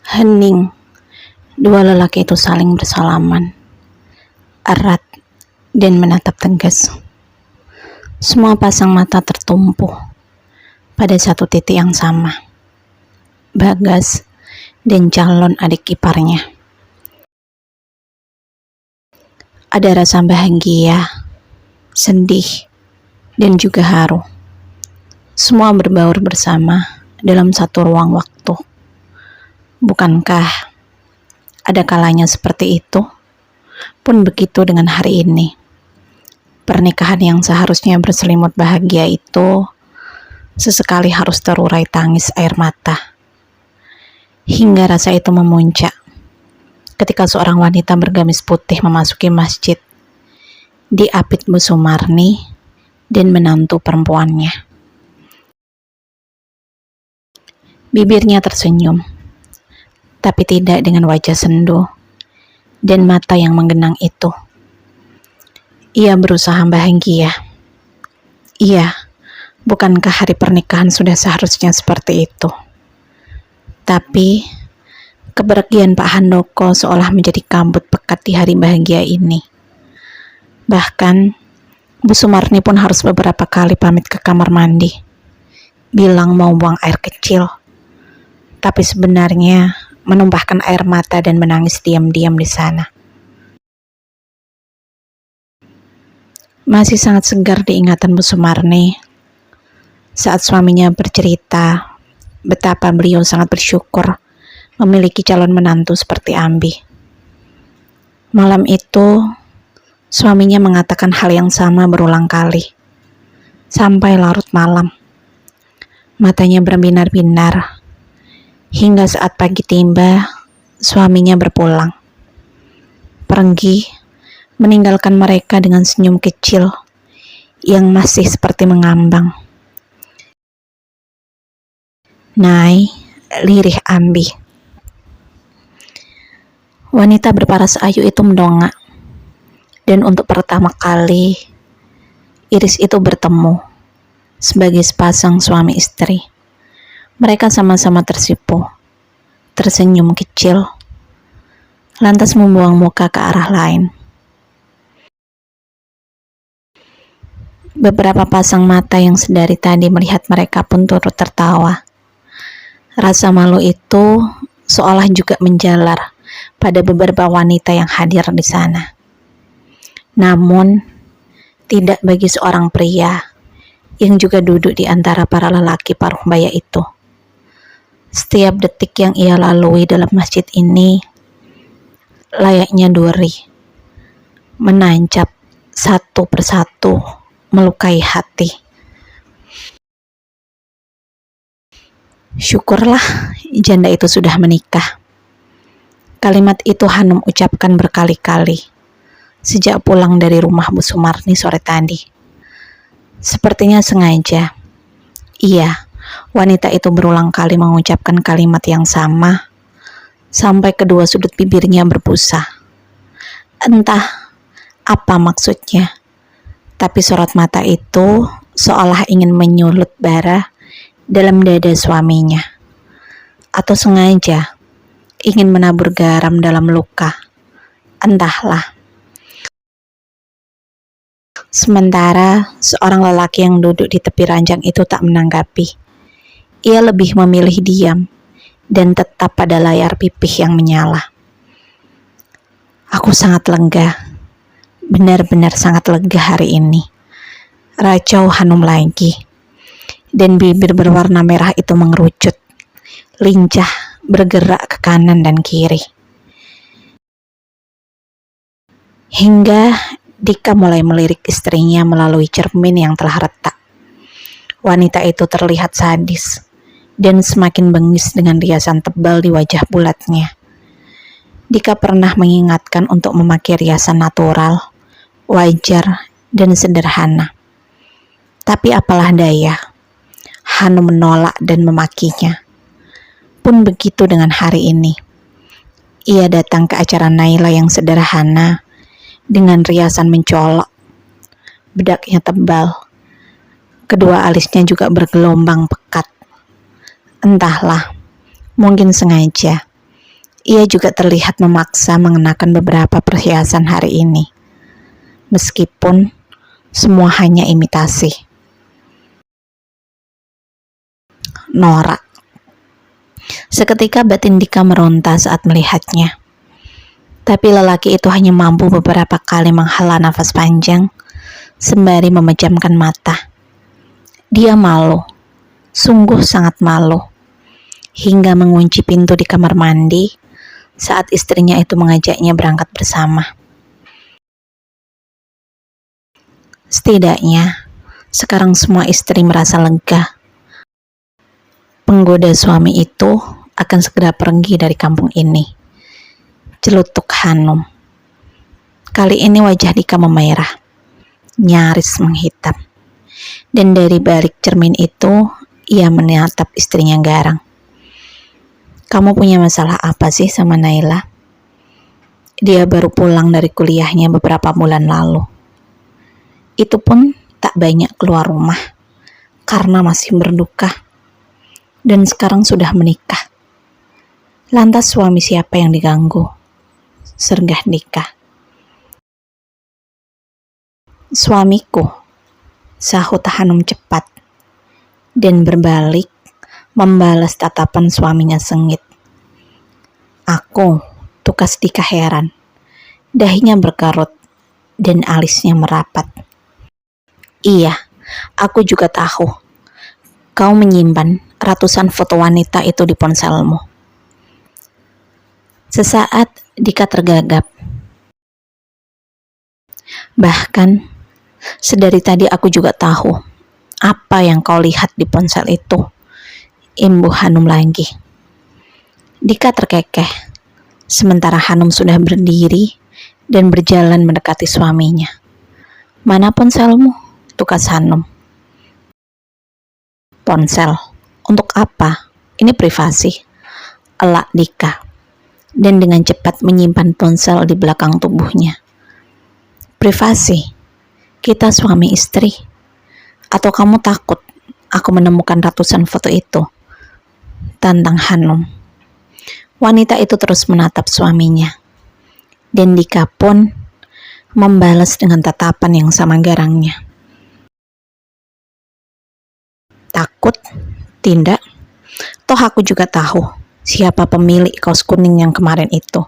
Hening, dua lelaki itu saling bersalaman, erat dan menatap tegas. Semua pasang mata tertumpu pada satu titik yang sama, Bagas dan calon adik iparnya. Ada rasa bahagia, sedih, dan juga haru. Semua berbaur bersama dalam satu ruang waktu. Bukankah ada kalanya seperti itu? Pun begitu dengan hari ini. Pernikahan yang seharusnya berselimut bahagia itu sesekali harus terurai tangis air mata. Hingga rasa itu memuncak ketika seorang wanita bergamis putih memasuki masjid diapit Bu Sumarni dan menantu perempuannya. Bibirnya tersenyum, tapi tidak dengan wajah sendu dan mata yang menggenang itu. Ia berusaha bahagia. Iya, bukankah hari pernikahan sudah seharusnya seperti itu? Tapi kepergian Pak Handoko seolah menjadi kabut pekat di hari bahagia ini. Bahkan Bu Sumarni pun harus beberapa kali pamit ke kamar mandi, bilang mau buang air kecil, tapi sebenarnya menumpahkan air mata dan menangis diam-diam di sana. Masih sangat segar di ingatan Bu Sumarni saat suaminya bercerita betapa beliau sangat bersyukur memiliki calon menantu seperti Ambi. Malam itu, suaminya mengatakan hal yang sama berulang kali, sampai larut malam. Matanya berbinar-binar, hingga saat pagi tiba, suaminya berpulang. Pergi, meninggalkan mereka dengan senyum kecil yang masih seperti mengambang. Nai, lirih Ambi. Wanita berparas ayu itu mendongak, dan untuk pertama kali, iris itu bertemu sebagai sepasang suami istri. Mereka sama-sama tersipu, tersenyum kecil, lantas membuang muka ke arah lain. Beberapa pasang mata yang sedari tadi melihat mereka pun turut tertawa. Rasa malu itu seolah juga menjalar pada beberapa wanita yang hadir di sana. Namun, tidak bagi seorang pria yang juga duduk di antara para lelaki paruh baya itu. Setiap detik yang ia lalui dalam masjid ini layaknya duri, menancap satu persatu, melukai hati. Syukurlah janda itu sudah menikah. Kalimat itu Hanum ucapkan berkali-kali sejak pulang dari rumah Bu Sumarni sore tadi. Sepertinya sengaja. Iya, wanita itu berulang kali mengucapkan kalimat yang sama sampai kedua sudut bibirnya berbusa. Entah apa maksudnya, tapi sorot mata itu seolah ingin menyulut bara dalam dada suaminya, atau sengaja ingin menabur garam dalam luka. Entahlah. Sementara seorang lelaki yang duduk di tepi ranjang itu tak menanggapi. Ia lebih memilih diam dan tetap pada layar pipih yang menyala. Aku sangat lega. Benar-benar sangat lega hari ini. Racau Hanum lagi. Dan bibir berwarna merah itu mengerucut, lincah bergerak ke kanan dan kiri. Hingga Dika mulai melirik istrinya melalui cermin yang telah retak. Wanita itu terlihat sadis dan semakin bengis dengan riasan tebal di wajah bulatnya. Dika pernah mengingatkan untuk memakai riasan natural, wajar, dan sederhana. Tapi apalah daya, Hanum menolak dan memakinya. Pun begitu dengan hari ini. Ia datang ke acara Naila yang sederhana dengan riasan mencolok. Bedaknya tebal. Kedua alisnya juga bergelombang pekat. Entahlah, mungkin sengaja. Ia juga terlihat memaksa mengenakan beberapa perhiasan hari ini, meskipun semua hanya imitasi. Norak. Seketika batin Dika meronta saat melihatnya. Tapi lelaki itu hanya mampu beberapa kali menghela nafas panjang sembari memejamkan mata. Dia malu, sungguh sangat malu, hingga mengunci pintu di kamar mandi saat istrinya itu mengajaknya berangkat bersama. Setidaknya, sekarang semua istri merasa lega. Penggoda suami itu akan segera pergi dari kampung ini. Celutuk Hanum. Kali ini wajah Dika memerah, nyaris menghitam. Dan dari balik cermin itu, ia menatap istrinya garang. Kamu punya masalah apa sih sama Naila? Dia baru pulang dari kuliahnya beberapa bulan lalu. Itu pun tak banyak keluar rumah, karena masih berduka. Dan sekarang sudah menikah. Lantas suami siapa yang diganggu? Sergah Dika. Suamiku, sahut Hanum cepat, dan berbalik membalas tatapan suaminya sengit. Aku, tukas Dika heran. Dahinya berkerut dan alisnya merapat. Iya, aku juga tahu. Kau menyimpan ratusan foto wanita itu di ponselmu. Sesaat Dika tergagap. Bahkan, sedari tadi aku juga tahu apa yang kau lihat di ponsel itu. Imbuh Hanum lagi. Dika terkekeh, sementara Hanum sudah berdiri dan berjalan mendekati suaminya. Mana ponselmu? Tukas Hanum. Ponsel? Untuk apa? Ini privasi. Elak Dika. Dan dengan cepat menyimpan ponsel di belakang tubuhnya. Privasi? Kita suami istri? Atau kamu takut aku menemukan ratusan foto itu? Tantang Hanum. Wanita itu terus menatap suaminya. Dan Dika pun membalas dengan tatapan yang sama garangnya. Takut? Tidak. Toh aku juga tahu siapa pemilik kaos kuning yang kemarin itu.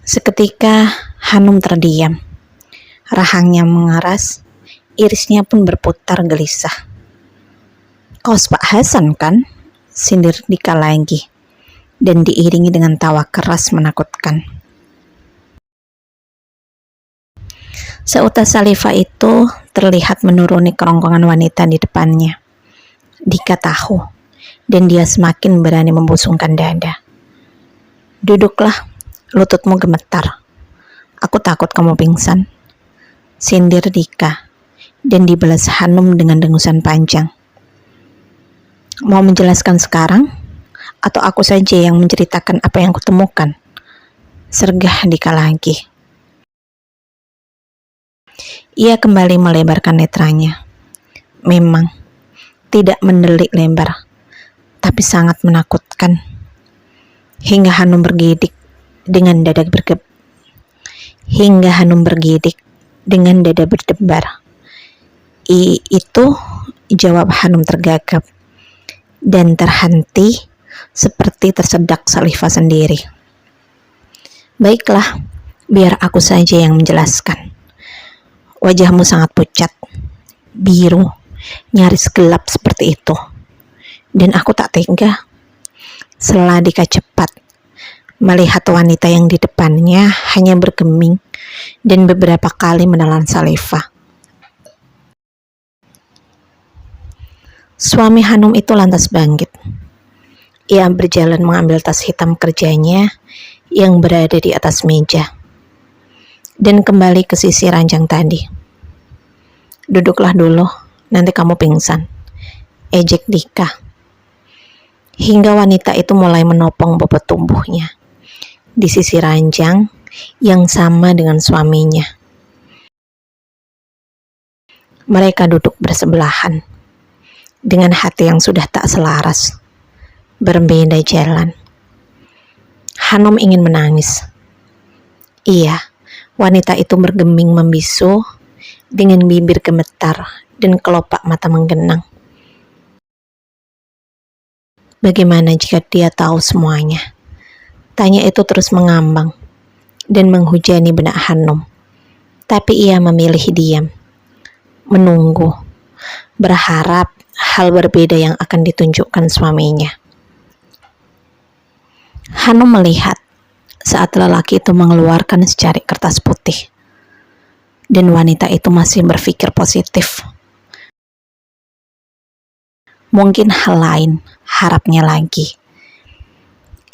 Seketika Hanum terdiam. Rahangnya mengeras, irisnya pun berputar gelisah. Kaos Pak Hasan kan? Sindir Dika lagi. Dan diiringi dengan tawa keras menakutkan. Seutas saliva itu terlihat menuruni kerongkongan wanita di depannya. Dika tahu, dan dia semakin berani membusungkan dada. Duduklah, lututmu gemetar. Aku takut kamu pingsan. Sindir Dika, dan dibalas Hanum dengan dengusan panjang. Mau menjelaskan sekarang? Atau aku saja yang menceritakan apa yang kutemukan? Sergah Dika lagi. Ia kembali melebarkan netranya. Memang, tidak mendelik lebar, tapi sangat menakutkan. Hingga Hanum bergidik dengan dada berdebar. Itu jawab Hanum tergagap dan terhenti seperti tersedak saliva sendiri. Baiklah, biar aku saja yang menjelaskan. Wajahmu sangat pucat, biru, nyaris gelap seperti itu. Dan aku tak tega. Sela Dika cepat melihat wanita yang di depannya hanya bergeming dan beberapa kali menelan saliva. Suami Hanum itu lantas bangkit. Ia berjalan mengambil tas hitam kerjanya yang berada di atas meja dan kembali ke sisi ranjang tadi. Duduklah dulu, nanti kamu pingsan, ejek Dika. Hingga wanita itu mulai menopang bobot tubuhnya di sisi ranjang yang sama dengan suaminya. Mereka duduk bersebelahan dengan hati yang sudah tak selaras, berbeda jalan. Hanum ingin menangis. Iya, wanita itu bergeming membisu dengan bibir gemetar dan kelopak mata menggenang. Bagaimana jika dia tahu semuanya? Tanya itu terus mengambang dan menghujani benak Hanum. Tapi ia memilih diam, menunggu, berharap hal berbeda yang akan ditunjukkan suaminya. Hanum melihat saat lelaki itu mengeluarkan secari kertas putih. Dan wanita itu masih berpikir positif. Mungkin hal lain, harapnya lagi.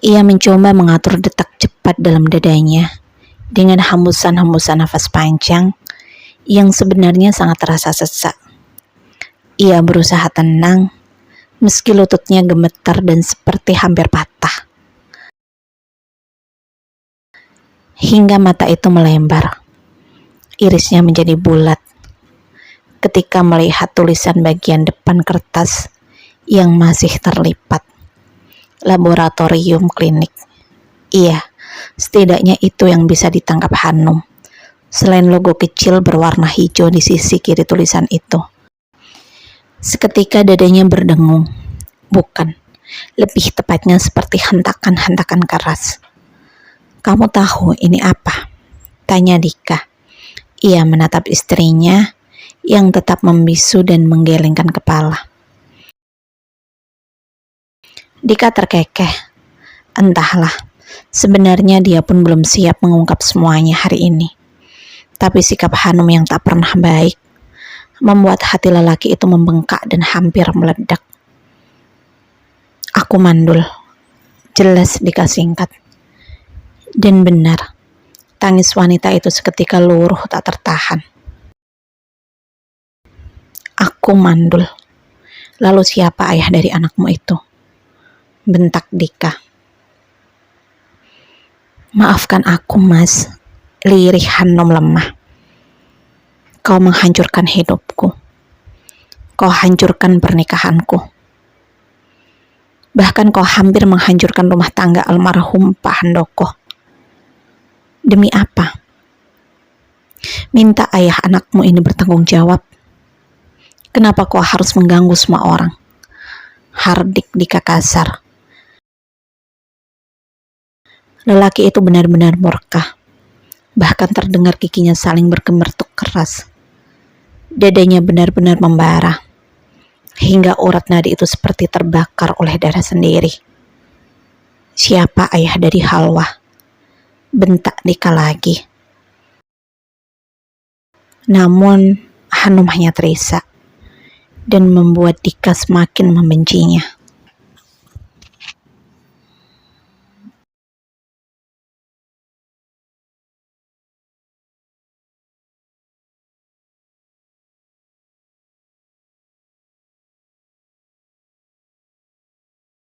Ia mencoba mengatur detak cepat dalam dadanya dengan hembusan-hembusan nafas panjang yang sebenarnya sangat terasa sesak. Ia berusaha tenang, meski lututnya gemetar dan seperti hampir patah. Hingga mata itu melembar. Irisnya menjadi bulat ketika melihat tulisan bagian depan kertas yang masih terlipat. Laboratorium klinik. Iya, setidaknya itu yang bisa ditangkap Hanum. Selain logo kecil berwarna hijau di sisi kiri tulisan itu. Seketika dadanya berdengung. Bukan, lebih tepatnya seperti hentakan-hentakan keras. Kamu tahu ini apa? Tanya Dika. Ia menatap istrinya yang tetap membisu dan menggelengkan kepala. Dika terkekeh. Entahlah, sebenarnya dia pun belum siap mengungkap semuanya hari ini. Tapi sikap Hanum yang tak pernah baik membuat hati lelaki itu membengkak dan hampir meledak. Aku mandul, jelas Dika singkat. Dan benar, tangis wanita itu seketika luruh tak tertahan. Aku mandul. Lalu siapa ayah dari anakmu itu? Bentak Dika. Maafkan aku, Mas. Lirih Hanum lemah. Kau menghancurkan hidupku. Kau hancurkan pernikahanku. Bahkan kau hampir menghancurkan rumah tangga almarhum Pak Handoko. Demi apa? Minta ayah anakmu ini bertanggung jawab. Kenapa kau harus mengganggu semua orang? Hardik Dika kasar. Lelaki itu benar-benar murka. Bahkan terdengar giginya saling bergemertuk keras. Dadanya benar-benar membara. Hingga urat nadi itu seperti terbakar oleh darah sendiri. Siapa ayah dari Halwa? Bentak Dika lagi. Namun Hanum hanya terisak dan membuat Dika semakin membencinya.